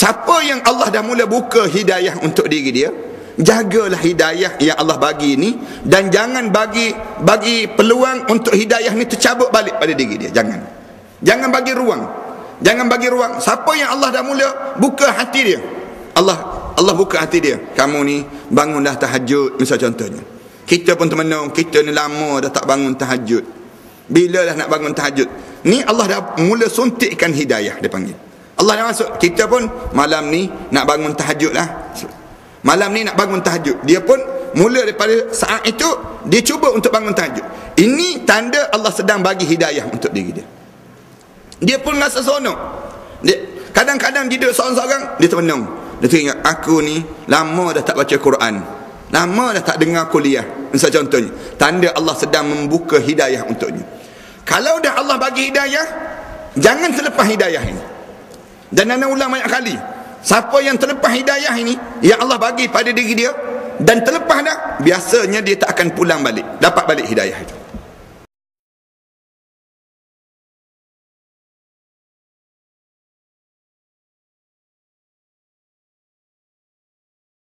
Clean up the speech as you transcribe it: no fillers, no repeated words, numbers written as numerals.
Siapa yang Allah dah mula buka hidayah untuk diri dia, jagalah hidayah yang Allah bagi ni, dan jangan bagi peluang untuk hidayah ni tercabut balik pada diri dia. Jangan bagi ruang. Siapa yang Allah dah mula buka hati dia, Allah buka hati dia, kamu ni bangunlah tahajud, misal contohnya. Kita pun termenung, kita ni lama dah tak bangun tahajud. Bila dah nak bangun tahajud? Ni Allah dah mula suntikkan hidayah, dia panggil. Allah dah masuk. Kita pun malam ni nak bangun tahajud lah. Malam ni nak bangun tahajud. Dia pun mula daripada saat itu, dia cuba untuk bangun tahajud. Ini tanda Allah sedang bagi hidayah untuk diri dia. Dia pun rasa seronok. Kadang-kadang dia duduk seorang-seorang, dia termenung. Dia teringat, aku ni lama dah tak baca Quran, lama dah tak dengar kuliah, misal contohnya. Tanda Allah sedang membuka hidayah untuknya. Kalau dah Allah bagi hidayah, jangan terlepas hidayah ini. Dan Ana ulang banyak kali, siapa yang terlepas hidayah ini yang Allah bagi pada diri dia, dan terlepas dah, biasanya dia tak akan pulang balik, dapat balik hidayah itu.